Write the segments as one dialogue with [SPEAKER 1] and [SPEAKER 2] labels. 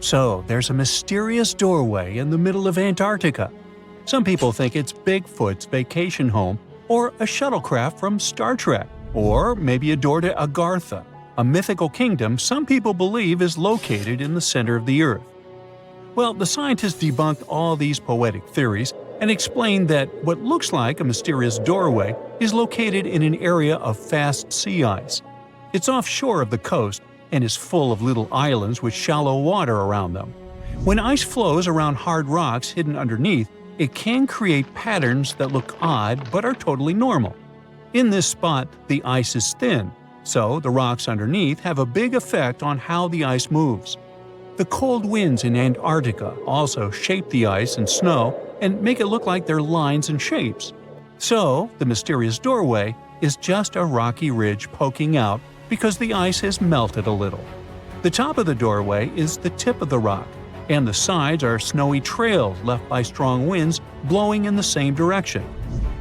[SPEAKER 1] So, there's a mysterious doorway in the middle of Antarctica. Some people think it's Bigfoot's vacation home, or a shuttlecraft from Star Trek, or maybe a door to Agartha, a mythical kingdom some people believe is located in the center of the Earth. Well, the scientists debunked all these poetic theories and explained that what looks like a mysterious doorway is located in an area of fast sea ice. It's offshore of the coast and is full of little islands with shallow water around them. When ice flows around hard rocks hidden underneath, it can create patterns that look odd but are totally normal. In this spot, the ice is thin, so the rocks underneath have a big effect on how the ice moves. The cold winds in Antarctica also shape the ice and snow and make it look like they're lines and shapes. So, the mysterious doorway is just a rocky ridge poking out because the ice has melted a little. The top of the doorway is the tip of the rock, and the sides are snowy trails left by strong winds blowing in the same direction.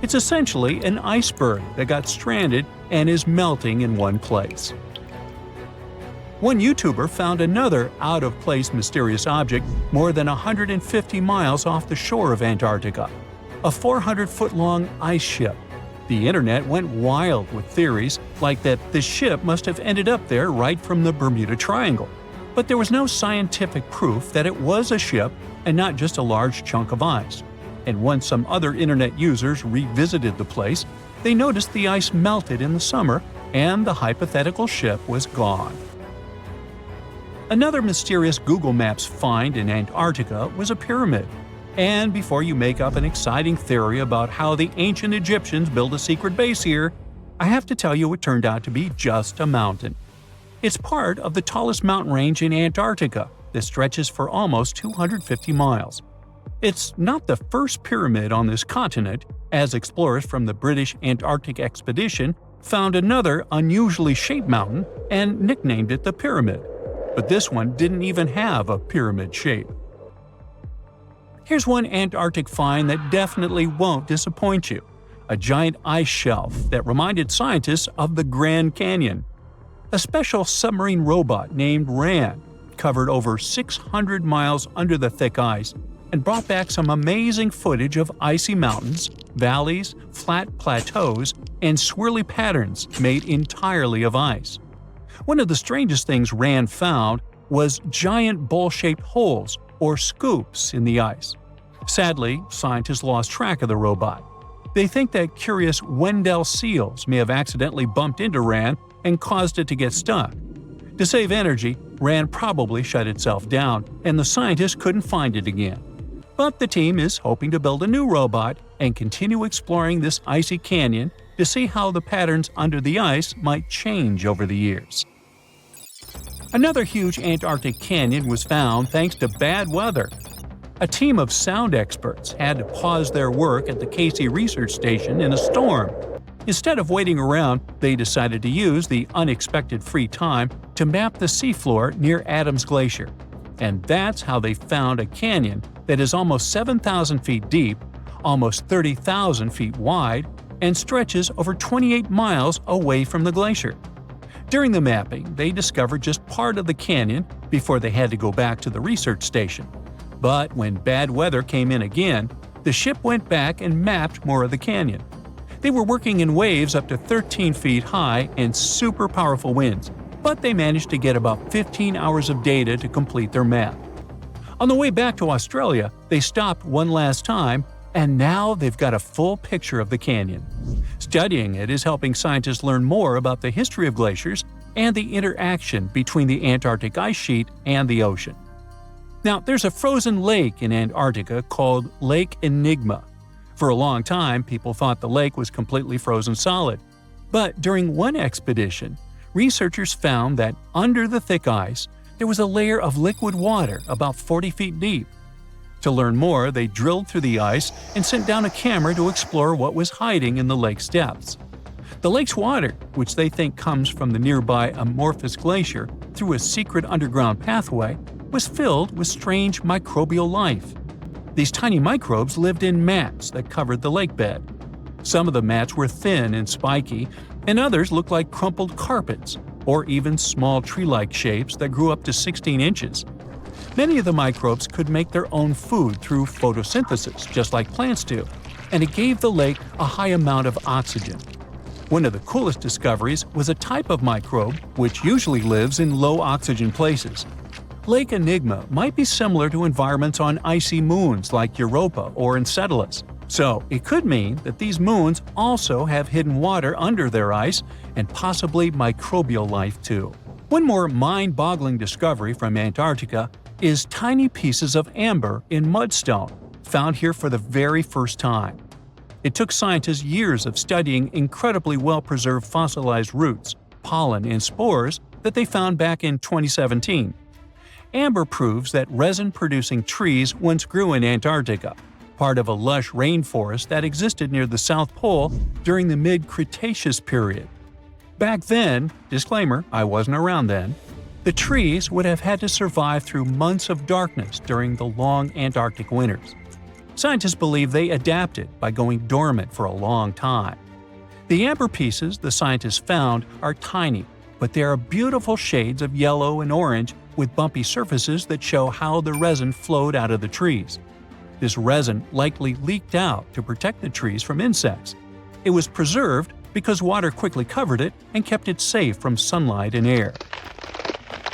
[SPEAKER 1] It's essentially an iceberg that got stranded and is melting in one place. One YouTuber found another out-of-place mysterious object more than 150 miles off the shore of Antarctica, a 400-foot-long ice ship. The internet went wild with theories like that the ship must have ended up there right from the Bermuda Triangle. But there was no scientific proof that it was a ship and not just a large chunk of ice. And once some other internet users revisited the place, they noticed the ice melted in the summer and the hypothetical ship was gone. Another mysterious Google Maps find in Antarctica was a pyramid. And before you make up an exciting theory about how the ancient Egyptians built a secret base here, I have to tell you it turned out to be just a mountain. It's part of the tallest mountain range in Antarctica that stretches for almost 250 miles. It's not the first pyramid on this continent, as explorers from the British Antarctic Expedition found another unusually shaped mountain and nicknamed it the Pyramid. But this one didn't even have a pyramid shape. Here's one Antarctic find that definitely won't disappoint you: a giant ice shelf that reminded scientists of the Grand Canyon. A special submarine robot named RAN covered over 600 miles under the thick ice and brought back some amazing footage of icy mountains, valleys, flat plateaus, and swirly patterns made entirely of ice. One of the strangest things RAN found was giant bowl-shaped holes, or scoops, in the ice. Sadly, scientists lost track of the robot. They think that curious Weddell seals may have accidentally bumped into RAN and caused it to get stuck. To save energy, RAN probably shut itself down, and the scientists couldn't find it again. But the team is hoping to build a new robot and continue exploring this icy canyon to see how the patterns under the ice might change over the years. Another huge Antarctic canyon was found thanks to bad weather. A team of sound experts had to pause their work at the Casey Research Station in a storm. Instead of waiting around, they decided to use the unexpected free time to map the seafloor near Adams Glacier. And that's how they found a canyon that is almost 7,000 feet deep, almost 30,000 feet wide, and stretches over 28 miles away from the glacier. During the mapping, they discovered just part of the canyon before they had to go back to the research station. But when bad weather came in again, the ship went back and mapped more of the canyon. They were working in waves up to 13 feet high and super powerful winds, but they managed to get about 15 hours of data to complete their map. On the way back to Australia, they stopped one last time, and now they've got a full picture of the canyon. Studying it is helping scientists learn more about the history of glaciers and the interaction between the Antarctic ice sheet and the ocean. Now, there's a frozen lake in Antarctica called Lake Enigma. For a long time, people thought the lake was completely frozen solid. But during one expedition, researchers found that under the thick ice, there was a layer of liquid water about 40 feet deep. To learn more, they drilled through the ice and sent down a camera to explore what was hiding in the lake's depths. The lake's water, which they think comes from the nearby amorphous glacier through a secret underground pathway, was filled with strange microbial life. These tiny microbes lived in mats that covered the lake bed. Some of the mats were thin and spiky, and others looked like crumpled carpets, or even small tree-like shapes that grew up to 16 inches. Many of the microbes could make their own food through photosynthesis, just like plants do, and it gave the lake a high amount of oxygen. One of the coolest discoveries was a type of microbe which usually lives in low-oxygen places. Lake Enigma might be similar to environments on icy moons like Europa or Enceladus, so it could mean that these moons also have hidden water under their ice and possibly microbial life too. One more mind-boggling discovery from Antarctica is tiny pieces of amber in mudstone, found here for the very first time. It took scientists years of studying incredibly well-preserved fossilized roots, pollen, and spores that they found back in 2017. Amber proves that resin-producing trees once grew in Antarctica, part of a lush rainforest that existed near the South Pole during the mid-Cretaceous period. Back then, disclaimer, I wasn't around then, the trees would have had to survive through months of darkness during the long Antarctic winters. Scientists believe they adapted by going dormant for a long time. The amber pieces the scientists found are tiny, but they are beautiful shades of yellow and orange with bumpy surfaces that show how the resin flowed out of the trees. This resin likely leaked out to protect the trees from insects. It was preserved because water quickly covered it and kept it safe from sunlight and air.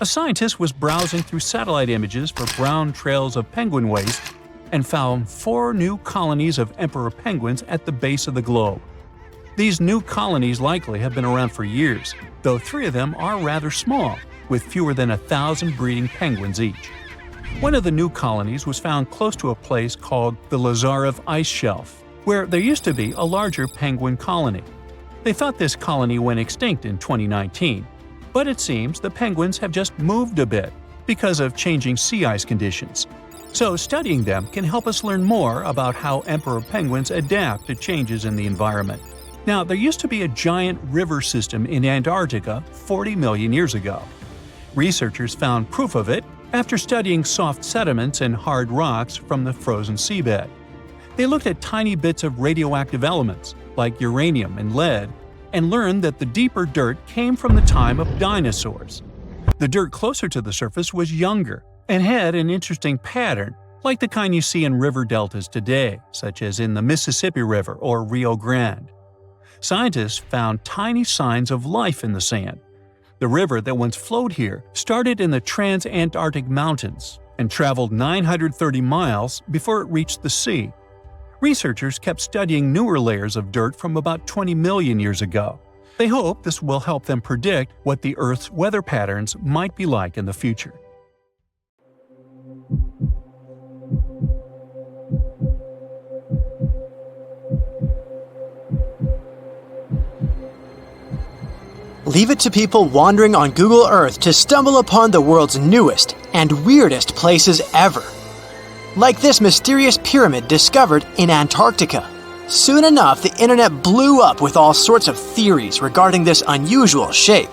[SPEAKER 1] A scientist was browsing through satellite images for brown trails of penguin waste and found 4 new colonies of emperor penguins at the base of the globe. These new colonies likely have been around for years, though 3 of them are rather small, with fewer than 1,000 breeding penguins each. One of the new colonies was found close to a place called the Lazarev Ice Shelf, where there used to be a larger penguin colony. They thought this colony went extinct in 2019, but it seems the penguins have just moved a bit because of changing sea ice conditions. So studying them can help us learn more about how emperor penguins adapt to changes in the environment. Now, there used to be a giant river system in Antarctica 40 million years ago. Researchers found proof of it after studying soft sediments and hard rocks from the frozen seabed. They looked at tiny bits of radioactive elements, like uranium and lead, and learned that the deeper dirt came from the time of dinosaurs. The dirt closer to the surface was younger and had an interesting pattern, like the kind you see in river deltas today, such as in the Mississippi River or Rio Grande. Scientists found tiny signs of life in the sand. The river that once flowed here started in the Trans-Antarctic Mountains and traveled 930 miles before it reached the sea. Researchers kept studying newer layers of dirt from about 20 million years ago. They hope this will help them predict what the Earth's weather patterns might be like in the future.
[SPEAKER 2] Leave it to people wandering on Google Earth to stumble upon the world's newest and weirdest places ever. Like this mysterious pyramid discovered in Antarctica. Soon enough, the internet blew up with all sorts of theories regarding this unusual shape.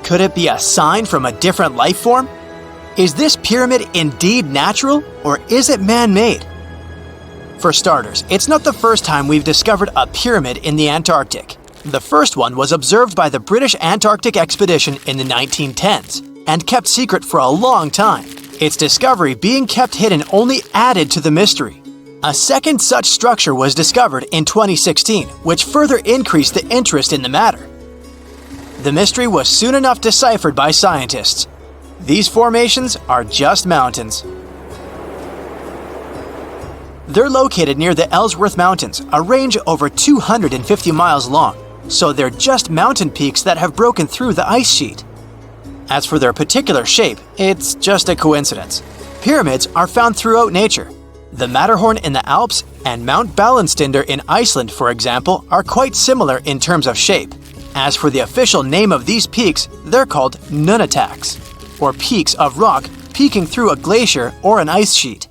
[SPEAKER 2] Could it be a sign from a different life form? Is this pyramid indeed natural, or is it man-made? For starters, it's not the first time we've discovered a pyramid in the Antarctic. The first one was observed by the British Antarctic expedition in the 1910s and kept secret for a long time. Its discovery being kept hidden only added to the mystery. A second such structure was discovered in 2016, which further increased the interest in the matter. The mystery was soon enough deciphered by scientists. These formations are just mountains. They're located near the Ellsworth Mountains, a range over 250 miles long. So they're just mountain peaks that have broken through the ice sheet. As for their particular shape, it's just a coincidence. Pyramids are found throughout nature. The Matterhorn in the Alps and Mount Ballenstinder in Iceland, for example, are quite similar in terms of shape. As for the official name of these peaks, they're called nunataks, or peaks of rock peeking through a glacier or an ice sheet.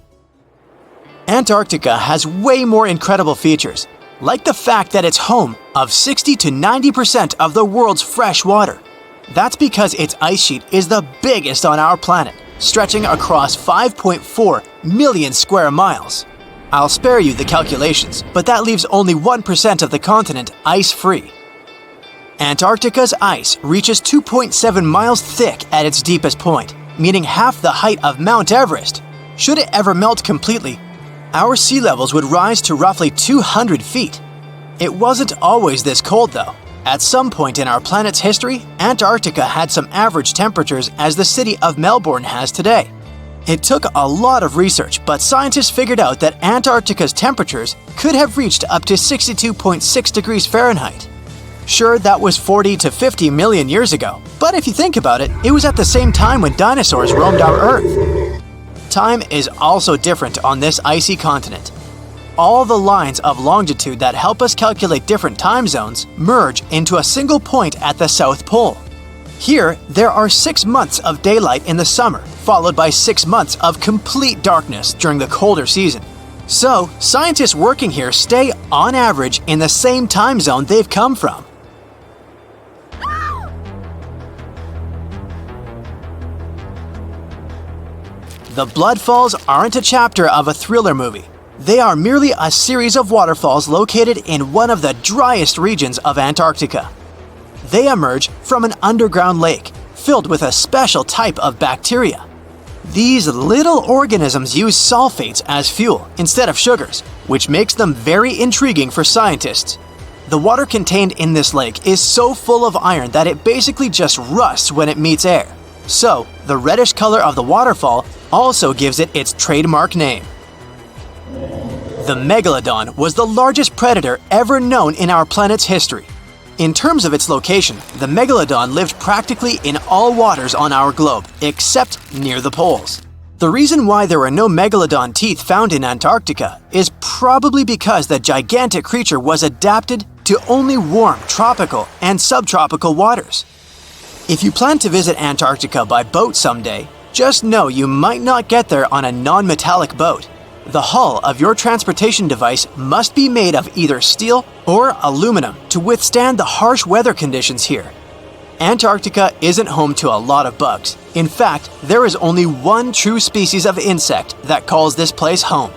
[SPEAKER 2] Antarctica has way more incredible features, like the fact that it's home of 60 to 90% of the world's fresh water. That's because its ice sheet is the biggest on our planet, stretching across 5.4 million square miles. I'll spare you the calculations, but that leaves only 1% of the continent ice-free. Antarctica's ice reaches 2.7 miles thick at its deepest point, meaning half the height of Mount Everest. Should it ever melt completely, our sea levels would rise to roughly 200 feet. It wasn't always this cold though. At some point in our planet's history, Antarctica had some average temperatures as the city of Melbourne has today. It took a lot of research, but scientists figured out that Antarctica's temperatures could have reached up to 62.6 degrees Fahrenheit. Sure, that was 40 to 50 million years ago, but if you think about it, it was at the same time when dinosaurs roamed our Earth. Time is also different on this icy continent. All the lines of longitude that help us calculate different time zones merge into a single point at the South Pole. Here, there are 6 months of daylight in the summer, followed by 6 months of complete darkness during the colder season. So, scientists working here stay, on average, in the same time zone they've come from. The Blood Falls aren't a chapter of a thriller movie. They are merely a series of waterfalls located in one of the driest regions of Antarctica. They emerge from an underground lake filled with a special type of bacteria. These little organisms use sulfates as fuel instead of sugars, which makes them very intriguing for scientists. The water contained in this lake is so full of iron that it basically just rusts when it meets air. So, the reddish color of the waterfall also gives it its trademark name. The megalodon was the largest predator ever known in our planet's history. In terms of its location, the megalodon lived practically in all waters on our globe, except near the poles. The reason why there were no megalodon teeth found in Antarctica is probably because the gigantic creature was adapted to only warm tropical and subtropical waters. If you plan to visit Antarctica by boat someday, just know you might not get there on a non-metallic boat. The hull of your transportation device must be made of either steel or aluminum to withstand the harsh weather conditions here. Antarctica isn't home to a lot of bugs. In fact, there is only one true species of insect that calls this place home.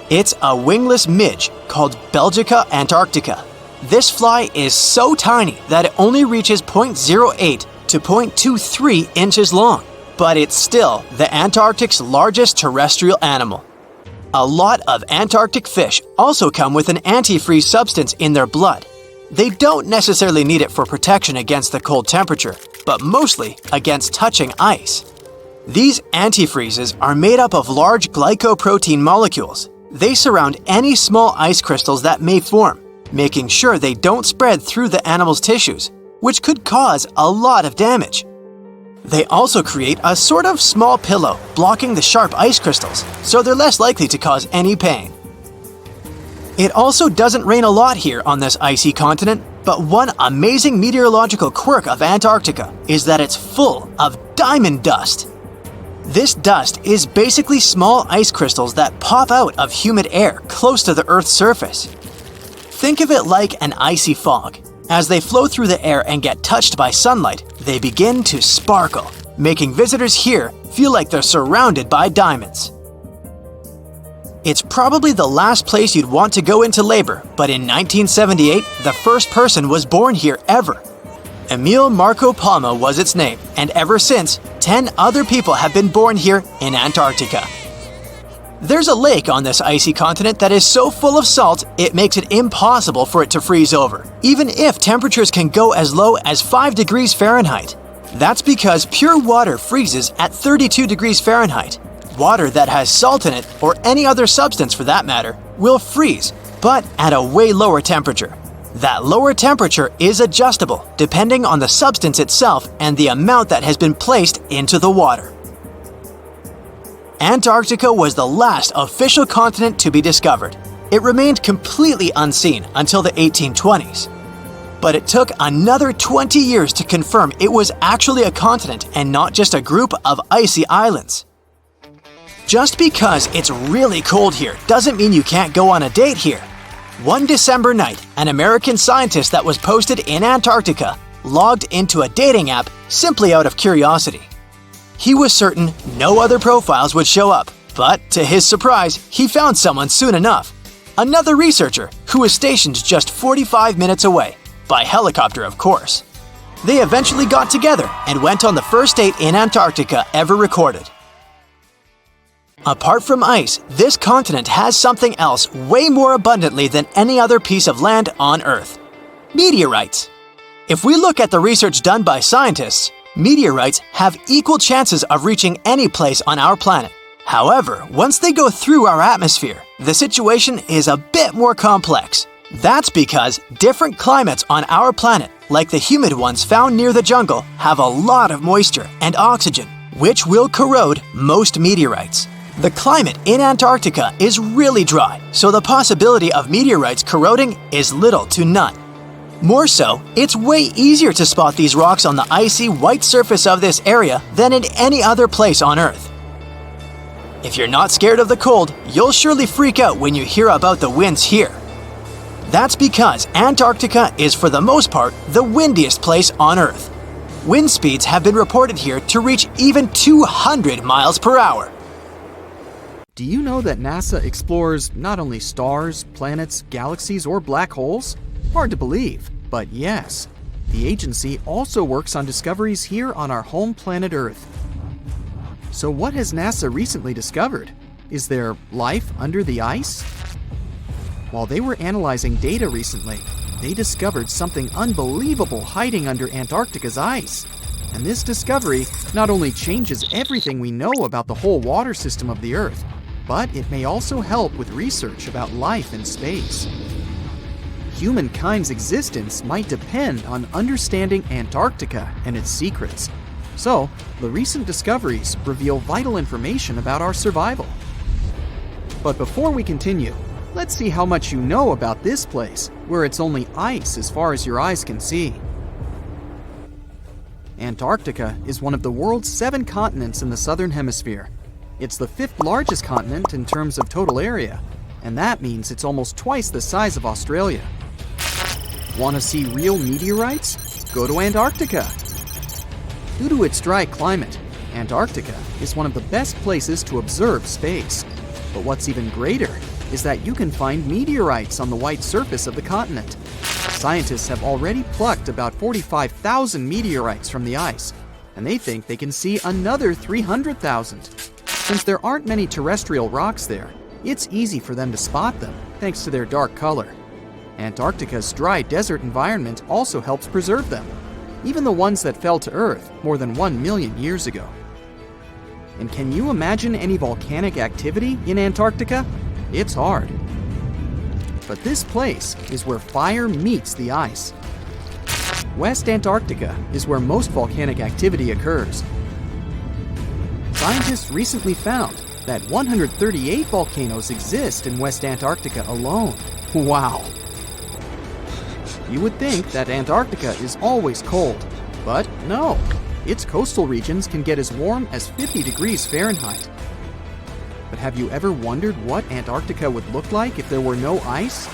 [SPEAKER 2] It's a wingless midge called Belgica antarctica. This fly is so tiny that it only reaches 0.08 to 0.23 inches long, but it's still the Antarctic's largest terrestrial animal. A lot of Antarctic fish also come with an antifreeze substance in their blood. They don't necessarily need it for protection against the cold temperature, but mostly against touching ice. These antifreezes are made up of large glycoprotein molecules. They surround any small ice crystals that may form, making sure they don't spread through the animal's tissues, which could cause a lot of damage. They also create a sort of small pillow blocking the sharp ice crystals, so they're less likely to cause any pain. It also doesn't rain a lot here on this icy continent, but one amazing meteorological quirk of Antarctica is that it's full of diamond dust. This dust is basically small ice crystals that pop out of humid air close to the Earth's surface. Think of it like an icy fog. As they flow through the air and get touched by sunlight, they begin to sparkle, making visitors here feel like they're surrounded by diamonds. It's probably the last place you'd want to go into labor, but in 1978, the first person was born here ever. Emil Marco Palma was its name, and ever since, 10 other people have been born here in Antarctica. There's a lake on this icy continent that is so full of salt, it makes it impossible for it to freeze over, even if temperatures can go as low as 5 degrees Fahrenheit. That's because pure water freezes at 32 degrees Fahrenheit. Water that has salt in it, or any other substance for that matter, will freeze, but at a way lower temperature. That lower temperature is adjustable depending on the substance itself and the amount that has been placed into the water. Antarctica was the last official continent to be discovered. It remained completely unseen until the 1820s. But it took another 20 years to confirm it was actually a continent and not just a group of icy islands. Just because it's really cold here doesn't mean you can't go on a date here. One December night, an American scientist that was posted in Antarctica logged into a dating app simply out of curiosity. He was certain no other profiles would show up, but to his surprise, he found someone soon enough. Another researcher who was stationed just 45 minutes away, by helicopter of course. They eventually got together and went on the first date in Antarctica ever recorded. Apart from ice, this continent has something else way more abundantly than any other piece of land on Earth: meteorites. If we look at the research done by scientists, meteorites have equal chances of reaching any place on our planet. However, once they go through our atmosphere, the situation is a bit more complex. That's because different climates on our planet, like the humid ones found near the jungle, have a lot of moisture and oxygen, which will corrode most meteorites. The climate in Antarctica is really dry, so the possibility of meteorites corroding is little to none. More so, it's way easier to spot these rocks on the icy white surface of this area than in any other place on Earth. If you're not scared of the cold, you'll surely freak out when you hear about the winds here. That's because Antarctica is, for the most part, the windiest place on Earth. Wind speeds have been reported here to reach even 200 miles per hour.
[SPEAKER 3] Do you know that NASA explores not only stars, planets, galaxies, or black holes? Hard to believe, but yes. The agency also works on discoveries here on our home planet Earth. So what has NASA recently discovered? Is there life under the ice? While they were analyzing data recently, they discovered something unbelievable hiding under Antarctica's ice. And this discovery not only changes everything we know about the whole water system of the Earth, but it may also help with research about life in space. Humankind's existence might depend on understanding Antarctica and its secrets. So, the recent discoveries reveal vital information about our survival. But before we continue, let's see how much you know about this place, where it's only ice as far as your eyes can see. Antarctica is one of the world's 7 continents in the southern hemisphere. It's the 5th largest continent in terms of total area, and that means it's almost twice the size of Australia. Want to see real meteorites? Go to Antarctica. Due to its dry climate, Antarctica is one of the best places to observe space. But what's even greater is that you can find meteorites on the white surface of the continent. Scientists have already plucked about 45,000 meteorites from the ice, and they think they can see another 300,000. Since there aren't many terrestrial rocks there, it's easy for them to spot them, thanks to their dark color. Antarctica's dry desert environment also helps preserve them, even the ones that fell to Earth more than 1 million years ago. And can you imagine any volcanic activity in Antarctica? It's hard. But this place is where fire meets the ice. West Antarctica is where most volcanic activity occurs. Scientists recently found that 138 volcanoes exist in West Antarctica alone. Wow! You would think that Antarctica is always cold, but no. Its coastal regions can get as warm as 50 degrees Fahrenheit. But have you ever wondered what Antarctica would look like if there were no ice?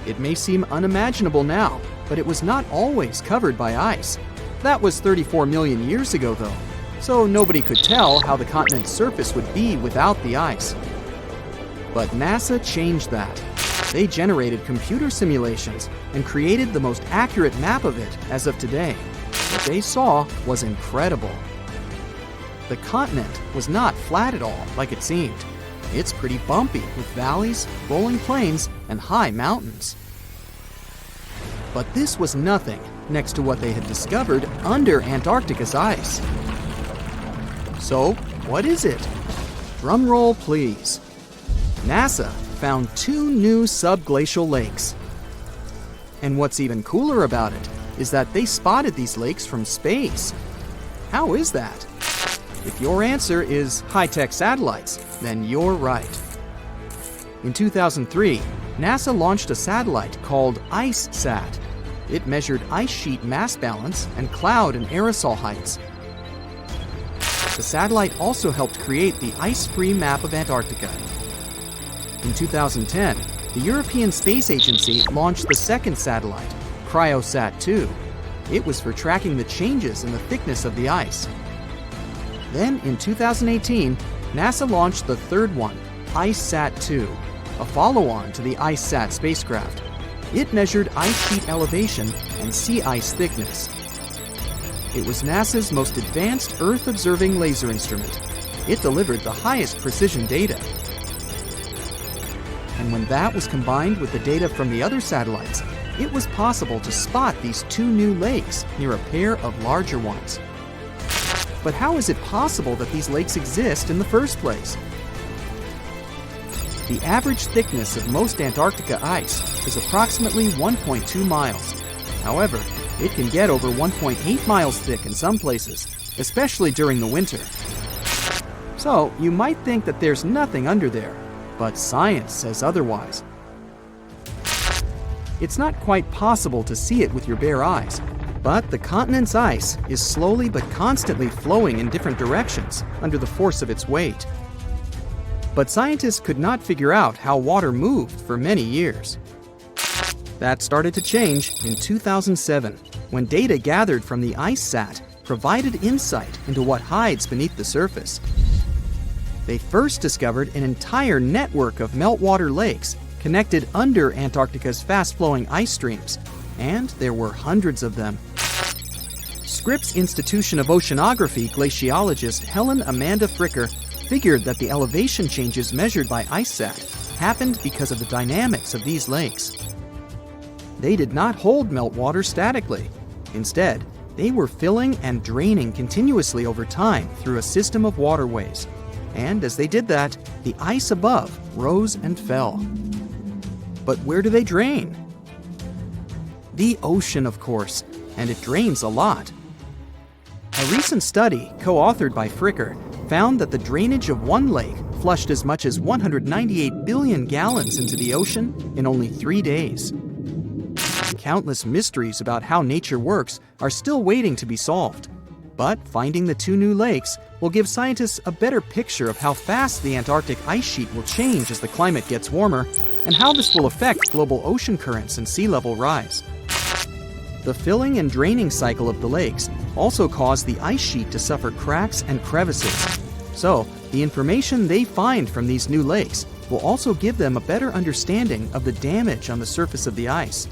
[SPEAKER 3] It may seem unimaginable now, but it was not always covered by ice. That was 34 million years ago, though, so nobody could tell how the continent's surface would be without the ice. But NASA changed that. They generated computer simulations and created the most accurate map of it as of today. What they saw was incredible. The continent was not flat at all like it seemed. It's pretty bumpy with valleys, rolling plains, and high mountains. But this was nothing next to what they had discovered under Antarctica's ice. So, what is it? Drum roll, please. NASA found 2 new subglacial lakes. And what's even cooler about it is that they spotted these lakes from space. How is that? If your answer is high-tech satellites, then you're right. In 2003, NASA launched a satellite called IceSat. It measured ice sheet mass balance and cloud and aerosol heights. The satellite also helped create the ice-free map of Antarctica. In 2010, the European Space Agency launched the second satellite, Cryosat-2. It was for tracking the changes in the thickness of the ice. Then, in 2018, NASA launched the third one, IceSat-2, a follow-on to the IceSat spacecraft. It measured ice sheet elevation and sea ice thickness. It was NASA's most advanced Earth-observing laser instrument. It delivered the highest precision data. And when that was combined with the data from the other satellites, it was possible to spot these two new lakes near a pair of larger ones. But how is it possible that these lakes exist in the first place? The average thickness of most Antarctica ice is approximately 1.2 miles. However, it can get over 1.8 miles thick in some places, especially during the winter. So, you might think that there's nothing under there, but science says otherwise. It's not quite possible to see it with your bare eyes, but the continent's ice is slowly but constantly flowing in different directions under the force of its weight. But scientists could not figure out how water moved for many years. That started to change in 2007, when data gathered from the IceSat provided insight into what hides beneath the surface. They first discovered an entire network of meltwater lakes connected under Antarctica's fast-flowing ice streams, and there were hundreds of them. Scripps Institution of Oceanography glaciologist Helen Amanda Fricker figured that the elevation changes measured by IceSat happened because of the dynamics of these lakes. They did not hold meltwater statically. Instead, they were filling and draining continuously over time through a system of waterways. And as they did that, the ice above rose and fell. But where do they drain? The ocean, of course, and it drains a lot. A recent study, co-authored by Fricker, found that the drainage of one lake flushed as much as 198 billion gallons into the ocean in only 3 days. Countless mysteries about how nature works are still waiting to be solved. But finding the two new lakes will give scientists a better picture of how fast the Antarctic ice sheet will change as the climate gets warmer, and how this will affect global ocean currents and sea level rise. The filling and draining cycle of the lakes also caused the ice sheet to suffer cracks and crevices. So, the information they find from these new lakes will also give them a better understanding of the damage on the surface of the ice.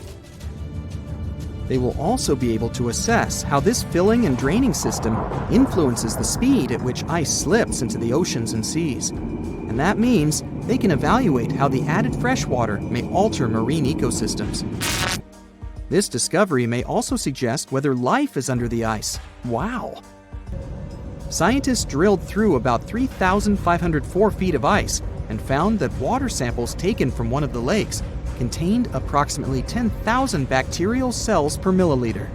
[SPEAKER 3] They will also be able to assess how this filling and draining system influences the speed at which ice slips into the oceans and seas. And that means they can evaluate how the added fresh water may alter marine ecosystems. This discovery may also suggest whether life is under the ice. Wow! Scientists drilled through about 3,504 feet of ice and found that water samples taken from one of the lakes contained approximately 10,000 bacterial cells per milliliter.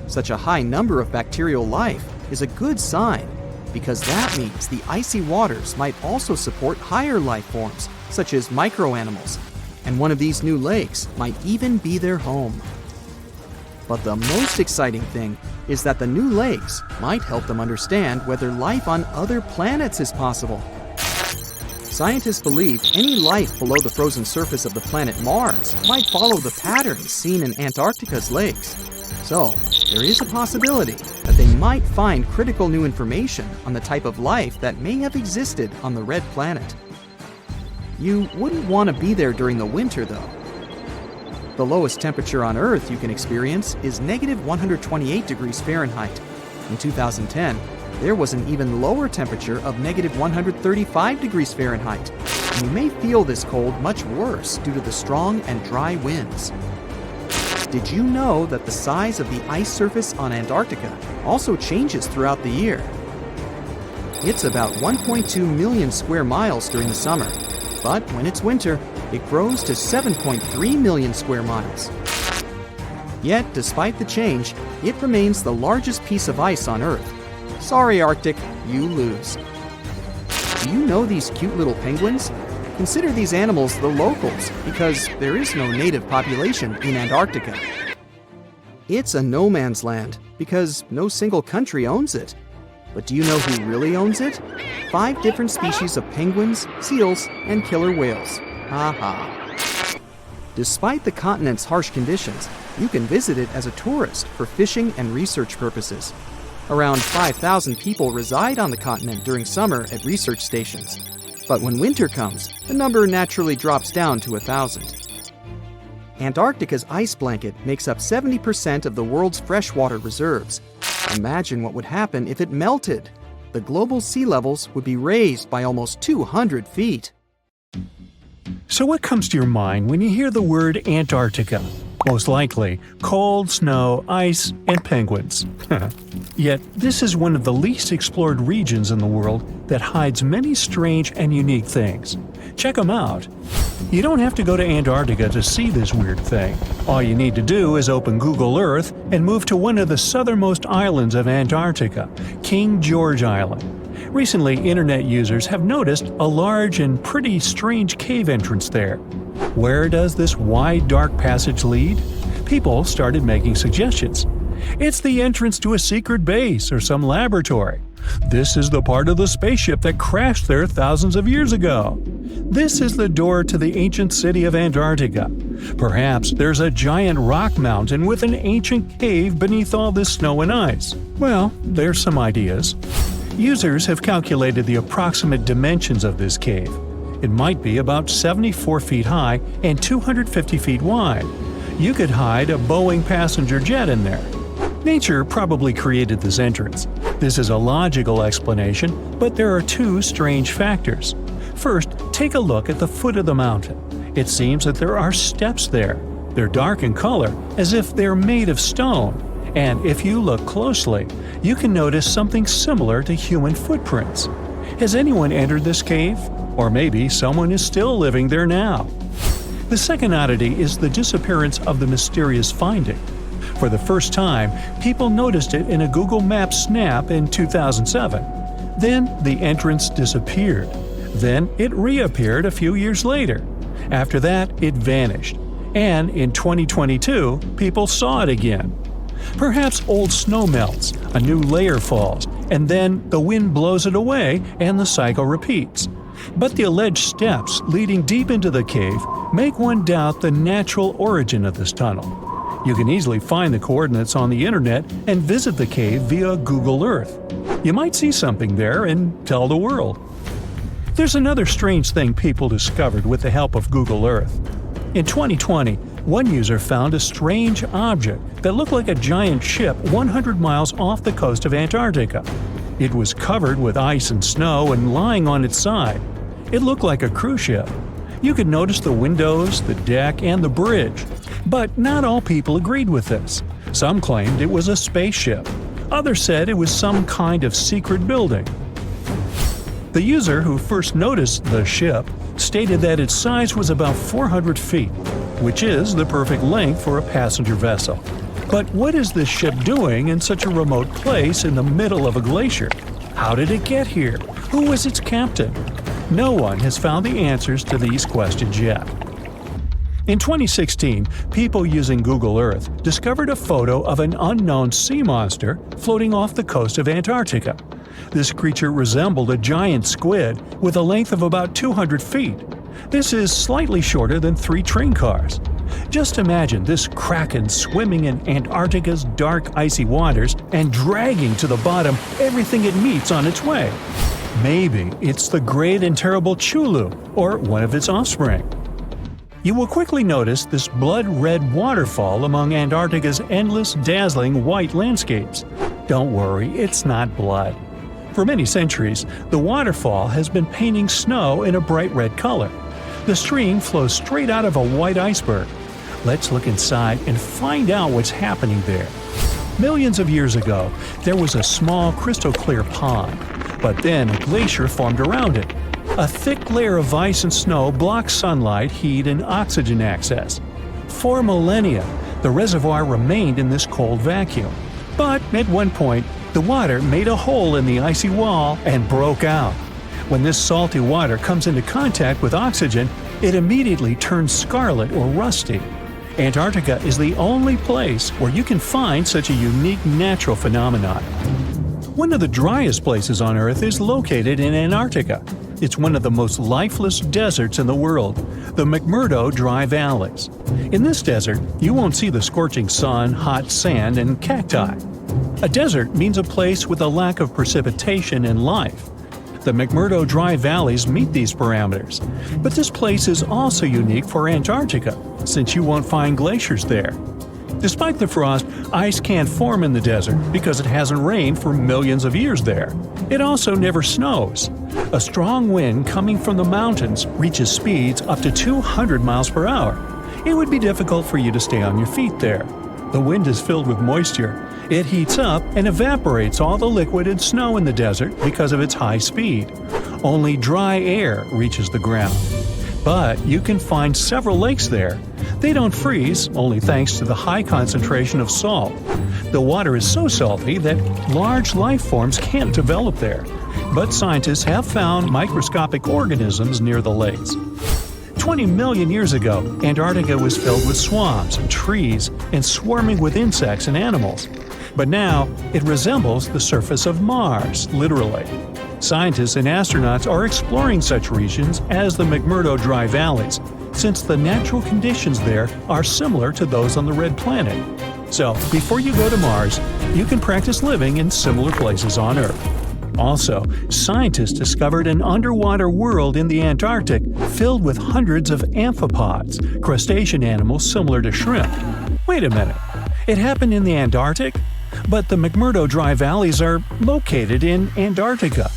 [SPEAKER 3] Such a high number of bacterial life is a good sign, because that means the icy waters might also support higher life forms, such as microanimals, and one of these new lakes might even be their home. But the most exciting thing is that the new lakes might help them understand whether life on other planets is possible. Scientists believe any life below the frozen surface of the planet Mars might follow the patterns seen in Antarctica's lakes. So, there is a possibility that they might find critical new information on the type of life that may have existed on the red planet. You wouldn't want to be there during the winter, though. The lowest temperature on Earth you can experience is negative 128 degrees Fahrenheit. In 2010, there was an even lower temperature of negative 135 degrees Fahrenheit. And you may feel this cold much worse due to the strong and dry winds. Did you know that the size of the ice surface on Antarctica also changes throughout the year? It's about 1.2 million square miles during the summer, but when it's winter, it grows to 7.3 million square miles. Yet, despite the change, it remains the largest piece of ice on Earth. Sorry, Arctic, you lose. Do you know these cute little penguins? Consider these animals the locals, because there is no native population in Antarctica. It's a no man's land, because no single country owns it. But do you know who really owns it? 5 different species of penguins, seals, and killer whales. Ha. Despite the continent's harsh conditions, you can visit it as a tourist for fishing and research purposes. Around 5,000 people reside on the continent during summer at research stations. But when winter comes, the number naturally drops down to 1,000. Antarctica's ice blanket makes up 70% of the world's freshwater reserves. Imagine what would happen if it melted. The global sea levels would be raised by almost 200 feet.
[SPEAKER 1] So what comes to your mind when you hear the word Antarctica? Most likely, cold, snow, ice, and penguins. Yet, this is one of the least explored regions in the world that hides many strange and unique things. Check them out. You don't have to go to Antarctica to see this weird thing. All you need to do is open Google Earth and move to one of the southernmost islands of Antarctica, King George Island. Recently, internet users have noticed a large and pretty strange cave entrance there. Where does this wide, dark passage lead? People started making suggestions. It's the entrance to a secret base or some laboratory. This is the part of the spaceship that crashed there thousands of years ago. This is the door to the ancient city of Antarctica. Perhaps there's a giant rock mountain with an ancient cave beneath all this snow and ice. Well, there's some ideas. Users have calculated the approximate dimensions of this cave. It might be about 74 feet high and 250 feet wide. You could hide a Boeing passenger jet in there. Nature probably created this entrance. This is a logical explanation, but there are two strange factors. First, take a look at the foot of the mountain. It seems that there are steps there. They're dark in color, as if they're made of stone. And if you look closely, you can notice something similar to human footprints. Has anyone entered this cave? Or maybe someone is still living there now. The second oddity is the disappearance of the mysterious finding. For the first time, people noticed it in a Google Maps snap in 2007. Then the entrance disappeared. Then it reappeared a few years later. After that, it vanished. And in 2022, people saw it again. Perhaps old snow melts, a new layer falls, and then the wind blows it away and the cycle repeats. But the alleged steps leading deep into the cave make one doubt the natural origin of this tunnel. You can easily find the coordinates on the internet and visit the cave via Google Earth. You might see something there and tell the world. There's another strange thing people discovered with the help of Google Earth. In 2020, one user found a strange object that looked like a giant ship 100 miles off the coast of Antarctica. It was covered with ice and snow and lying on its side. It looked like a cruise ship. You could notice the windows, the deck, and the bridge. But not all people agreed with this. Some claimed it was a spaceship. Others said it was some kind of secret building. The user who first noticed the ship stated that its size was about 400 feet, which is the perfect length for a passenger vessel. But what is this ship doing in such a remote place in the middle of a glacier? How did it get here? Who was its captain? No one has found the answers to these questions yet. In 2016, people using Google Earth discovered a photo of an unknown sea monster floating off the coast of Antarctica. This creature resembled a giant squid with a length of about 200 feet. This is slightly shorter than 3 train cars. Just imagine this kraken swimming in Antarctica's dark, icy waters and dragging to the bottom everything it meets on its way. Maybe it's the great and terrible Chulu, or one of its offspring. You will quickly notice this blood-red waterfall among Antarctica's endless, dazzling white landscapes. Don't worry, it's not blood. For many centuries, the waterfall has been painting snow in a bright red color. The stream flows straight out of a white iceberg. Let's look inside and find out what's happening there. Millions of years ago, there was a small crystal-clear pond, but then a glacier formed around it. A thick layer of ice and snow blocks sunlight, heat, and oxygen access. For millennia, the reservoir remained in this cold vacuum. But at one point, the water made a hole in the icy wall and broke out. When this salty water comes into contact with oxygen, it immediately turns scarlet or rusty. Antarctica is the only place where you can find such a unique natural phenomenon. One of the driest places on Earth is located in Antarctica. It's one of the most lifeless deserts in the world, the McMurdo Dry Valleys. In this desert, you won't see the scorching sun, hot sand, and cacti. A desert means a place with a lack of precipitation and life. The McMurdo Dry Valleys meet these parameters. But this place is also unique for Antarctica, since you won't find glaciers there. Despite the frost, ice can't form in the desert because it hasn't rained for millions of years there. It also never snows. A strong wind coming from the mountains reaches speeds up to 200 miles per hour. It would be difficult for you to stay on your feet there. The wind is filled with moisture. It heats up and evaporates all the liquid and snow in the desert because of its high speed. Only dry air reaches the ground. But you can find several lakes there. They don't freeze, only thanks to the high concentration of salt. The water is so salty that large life forms can't develop there. But scientists have found microscopic organisms near the lakes. 20 million years ago, Antarctica was filled with swamps and trees and swarming with insects and animals. But now, it resembles the surface of Mars, literally. Scientists and astronauts are exploring such regions as the McMurdo Dry Valleys, since the natural conditions there are similar to those on the Red Planet. So, before you go to Mars, you can practice living in similar places on Earth. Also, scientists discovered an underwater world in the Antarctic filled with hundreds of amphipods, crustacean animals similar to shrimp. Wait a minute, it happened in the Antarctic? But the McMurdo Dry Valleys are located in Antarctica.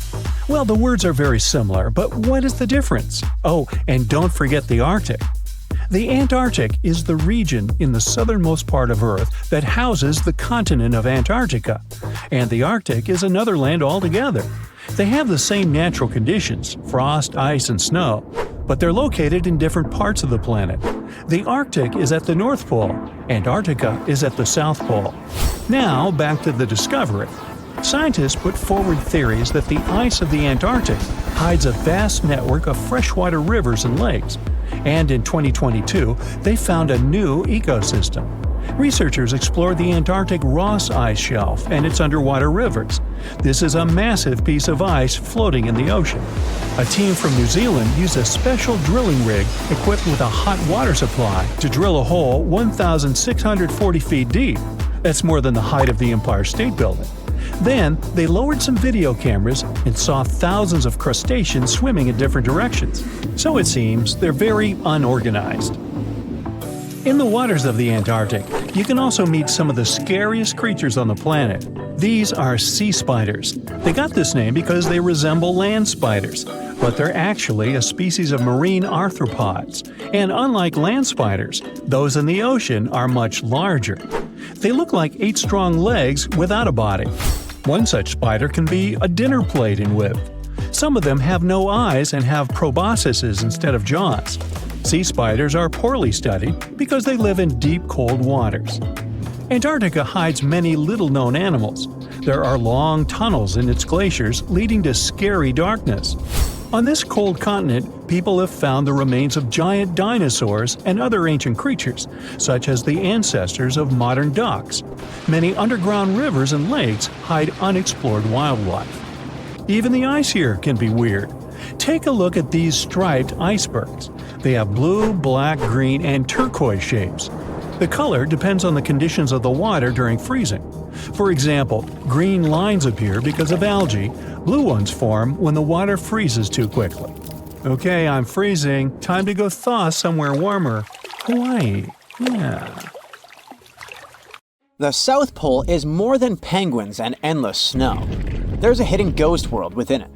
[SPEAKER 1] Well, the words are very similar, but what is the difference? Oh, and don't forget the Arctic. The Antarctic is the region in the southernmost part of Earth that houses the continent of Antarctica, and the Arctic is another land altogether. They have the same natural conditions, frost, ice, and snow, but they're located in different parts of the planet. The Arctic is at the North Pole, Antarctica is at the South Pole. Now, back to the discovery. Scientists put forward theories that the ice of the Antarctic hides a vast network of freshwater rivers and lakes. And in 2022, they found a new ecosystem. Researchers explored the Antarctic Ross Ice Shelf and its underwater rivers. This is a massive piece of ice floating in the ocean. A team from New Zealand used a special drilling rig equipped with a hot water supply to drill a hole 1,640 feet deep. That's more than the height of the Empire State Building. Then, they lowered some video cameras and saw thousands of crustaceans swimming in different directions. So it seems they're very unorganized. In the waters of the Antarctic, you can also meet some of the scariest creatures on the planet. These are sea spiders. They got this name because they resemble land spiders, but they're actually a species of marine arthropods. And unlike land spiders, those in the ocean are much larger. They look like 8 strong legs without a body. One such spider can be a dinner plate in width. Some of them have no eyes and have proboscises instead of jaws. Sea spiders are poorly studied because they live in deep, cold waters. Antarctica hides many little-known animals. There are long tunnels in its glaciers leading to scary darkness. On this cold continent, people have found the remains of giant dinosaurs and other ancient creatures, such as the ancestors of modern ducks. Many underground rivers and lakes hide unexplored wildlife. Even the ice here can be weird. Take a look at these striped icebergs. They have blue, black, green, and turquoise shapes. The color depends on the conditions of the water during freezing. For example, green lines appear because of algae, blue ones form when the water freezes too quickly. Okay, I'm freezing. Time to go thaw somewhere warmer. Hawaii. Yeah.
[SPEAKER 2] The South Pole is more than penguins and endless snow. There's a hidden ghost world within it.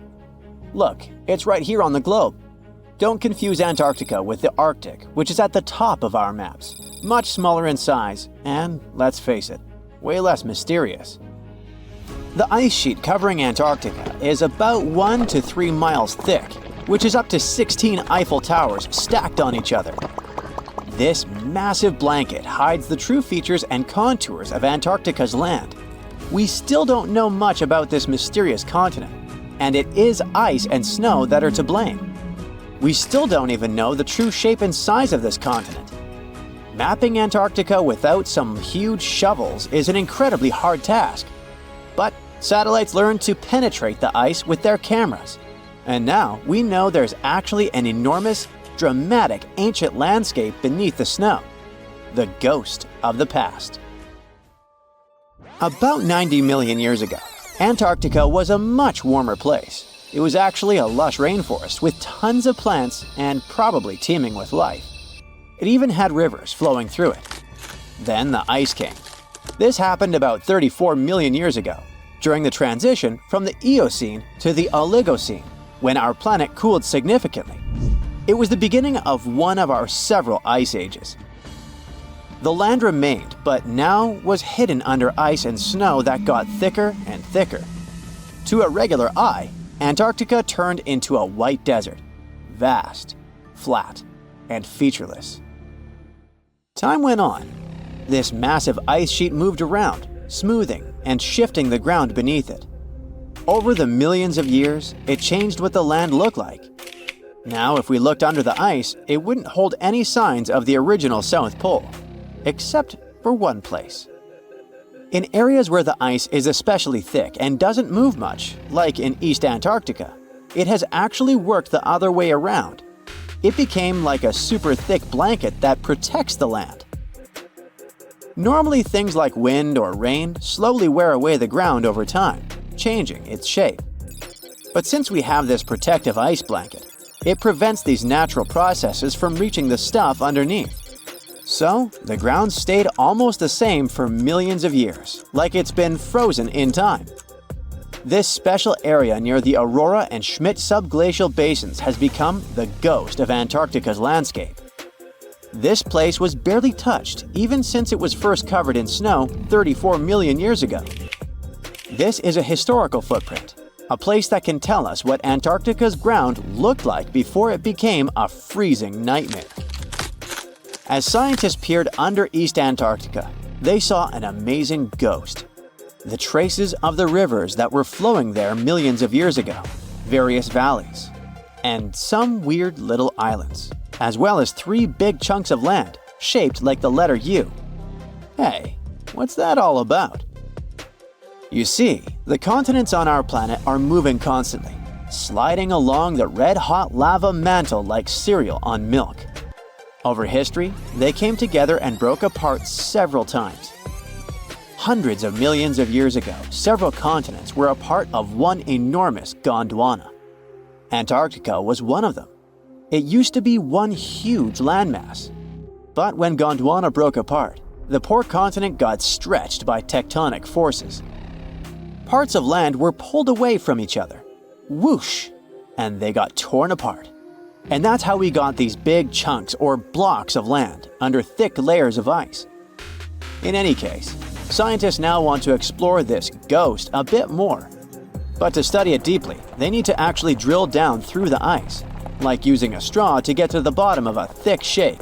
[SPEAKER 2] Look, it's right here on the globe. Don't confuse Antarctica with the Arctic, which is at the top of our maps. Much smaller in size, and, let's face it, way less mysterious. The ice sheet covering Antarctica is about 1 to 3 miles thick, which is up to 16 Eiffel Towers stacked on each other. This massive blanket hides the true features and contours of Antarctica's land. We still don't know much about this mysterious continent, and it is ice and snow that are to blame. We still don't even know the true shape and size of this continent. Mapping Antarctica without some huge shovels is an incredibly hard task. But satellites learned to penetrate the ice with their cameras. And now we know there's actually an enormous, dramatic ancient landscape beneath the snow. The ghost of the past. About 90 million years ago, Antarctica was a much warmer place. it was actually a lush rainforest with tons of plants and probably teeming with life. It even had rivers flowing through it. Then the ice came. This happened about 34 million years ago, during the transition from the Eocene to the Oligocene, when our planet cooled significantly. It was the beginning of one of our several ice ages. The land remained, but now was hidden under ice and snow that got thicker and thicker. To a regular eye, Antarctica turned into a white desert, vast, flat, and featureless. Time went on. This massive ice sheet moved around, smoothing and shifting the ground beneath it. Over the millions of years, it changed what the land looked like. Now, if we looked under the ice, it wouldn't hold any signs of the original South Pole, except for one place. In areas where the ice is especially thick and doesn't move much, like in East Antarctica, it has actually worked the other way around. It became like a super thick blanket that protects the land. Normally, things like wind or rain slowly wear away the ground over time, changing its shape. But since we have this protective ice blanket, it prevents these natural processes from reaching the stuff underneath. So, the ground stayed almost the same for millions of years, like it's been frozen in time. This special area near the Aurora and Schmidt subglacial basins has become the ghost of Antarctica's landscape. This place was barely touched even since it was first covered in snow 34 million years ago. This is a historical footprint, a place that can tell us what Antarctica's ground looked like before it became a freezing nightmare. As scientists peered under East Antarctica, they saw an amazing ghost. The traces of the rivers that were flowing there millions of years ago, various valleys, and some weird little islands, as well as 3 big chunks of land shaped like the letter U. Hey, what's that all about? You see, the continents on our planet are moving constantly, sliding along the red-hot lava mantle like cereal on milk. Over history, they came together and broke apart several times. Hundreds of millions of years ago, several continents were a part of one enormous Gondwana. Antarctica was one of them. It used to be one huge landmass. But when Gondwana broke apart, the poor continent got stretched by tectonic forces. Parts of land were pulled away from each other. Whoosh! And they got torn apart. And that's how we got these big chunks or blocks of land under thick layers of ice. In any case, scientists now want to explore this ghost a bit more. But to study it deeply, they need to actually drill down through the ice, like using a straw to get to the bottom of a thick shake.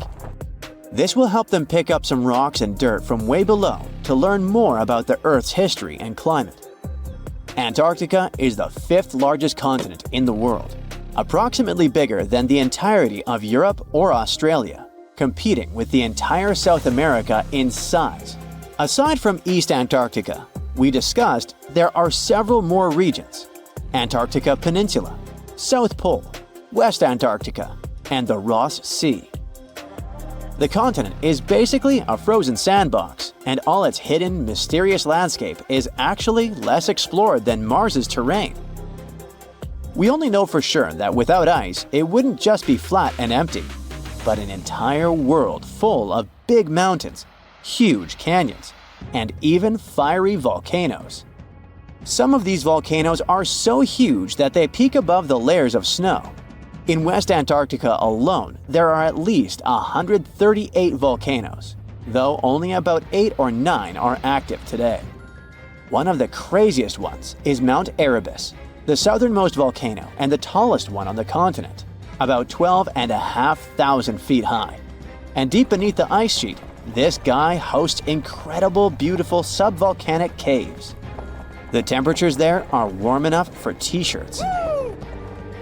[SPEAKER 2] This will help them pick up some rocks and dirt from way below to learn more about the Earth's history and climate. Antarctica is the 5th largest continent in the world, approximately bigger than the entirety of Europe or Australia, competing with the entire South America in size. Aside from East Antarctica, we discussed there are several more regions: Antarctica Peninsula, South Pole, West Antarctica, and the Ross Sea. The continent is basically a frozen sandbox, and all its hidden, mysterious landscape is actually less explored than Mars's terrain. We only know for sure that without ice, it wouldn't just be flat and empty, but an entire world full of big mountains, huge canyons, and even fiery volcanoes. Some of these volcanoes are so huge that they peak above the layers of snow. In West Antarctica alone, there are at least 138 volcanoes, though only about 8 or 9 are active today. One of the craziest ones is Mount Erebus, the southernmost volcano and the tallest one on the continent, about 12,500 feet high. And deep beneath the ice sheet, this guy hosts incredible, beautiful subvolcanic caves. The temperatures there are warm enough for t-shirts.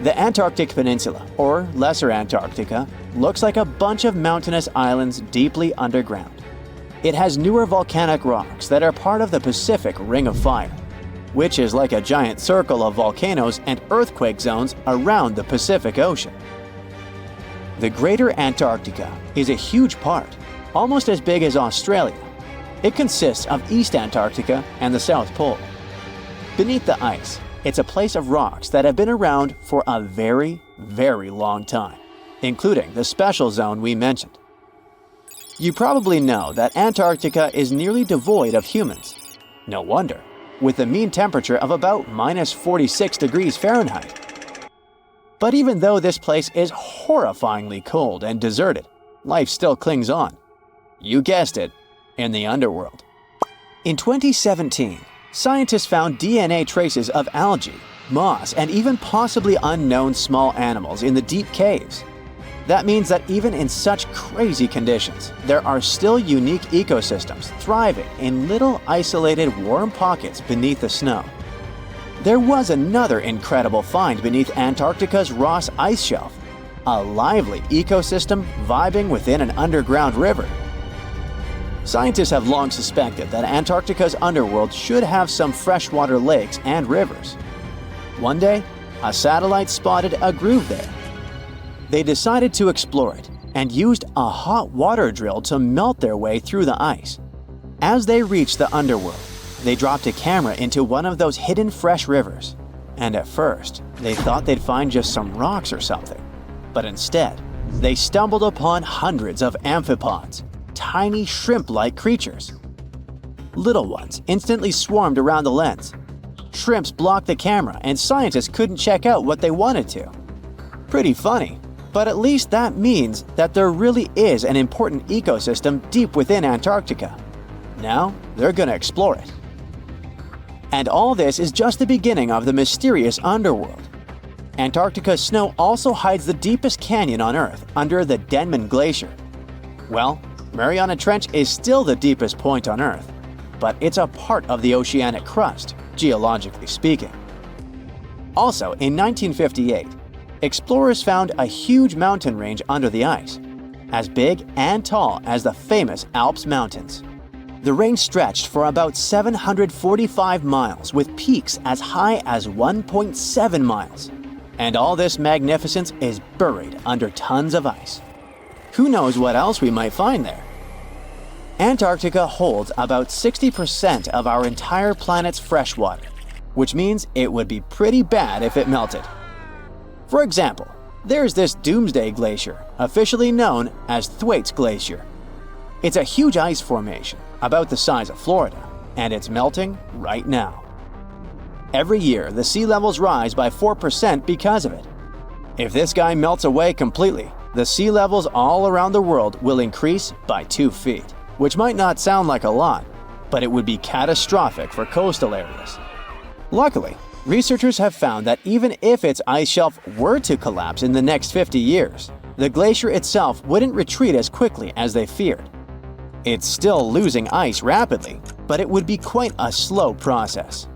[SPEAKER 2] The Antarctic Peninsula, or Lesser Antarctica, looks like a bunch of mountainous islands deeply underground. It has newer volcanic rocks that are part of the Pacific Ring of Fire, which is like a giant circle of volcanoes and earthquake zones around the Pacific Ocean. The Greater Antarctica is a huge part, almost as big as Australia. It consists of East Antarctica and the South Pole. Beneath the ice, It's a place of rocks that have been around for a very, very long time, including the special zone we mentioned. You probably know that Antarctica is nearly devoid of humans. No wonder, with a mean temperature of about -46 degrees Fahrenheit. But even though this place is horrifyingly cold and deserted, life still clings on. You guessed it, in the underworld. In 2017, scientists found DNA traces of algae, moss, and even possibly unknown small animals in the deep caves. That means that even in such crazy conditions, there are still unique ecosystems thriving in little isolated warm pockets beneath the snow. There was another incredible find beneath Antarctica's Ross Ice Shelf, a lively ecosystem vibing within an underground river. Scientists have long suspected that Antarctica's underworld should have some freshwater lakes and rivers. One day, a satellite spotted a groove there. They decided to explore it and used a hot water drill to melt their way through the ice. As they reached the underworld, they dropped a camera into one of those hidden fresh rivers. And at first, they thought they'd find just some rocks or something. But instead, they stumbled upon hundreds of amphipods, tiny shrimp-like creatures. Little ones instantly swarmed around the lens. Shrimps blocked the camera and scientists couldn't check out what they wanted to. Pretty funny. But at least that means that there really is an important ecosystem deep within Antarctica. Now, they're gonna explore it. And all this is just the beginning of the mysterious underworld. Antarctica's snow also hides the deepest canyon on Earth under the Denman Glacier. Well, Mariana Trench is still the deepest point on Earth, but it's a part of the oceanic crust, geologically speaking. Also, in 1958, explorers found a huge mountain range under the ice, as big and tall as the famous Alps Mountains. The range stretched for about 745 miles with peaks as high as 1.7 miles. And all this magnificence is buried under tons of ice. Who knows what else we might find there? Antarctica holds about 60% of our entire planet's freshwater, which means it would be pretty bad if it melted. For example, there's this Doomsday Glacier, officially known as Thwaites Glacier. It's a huge ice formation, about the size of Florida, and it's melting right now. Every year, the sea levels rise by 4% because of it. If this guy melts away completely, the sea levels all around the world will increase by 2 feet, which might not sound like a lot, but it would be catastrophic for coastal areas. Luckily, researchers have found that even if its ice shelf were to collapse in the next 50 years, the glacier itself wouldn't retreat as quickly as they feared. It's still losing ice rapidly, but it would be quite a slow process.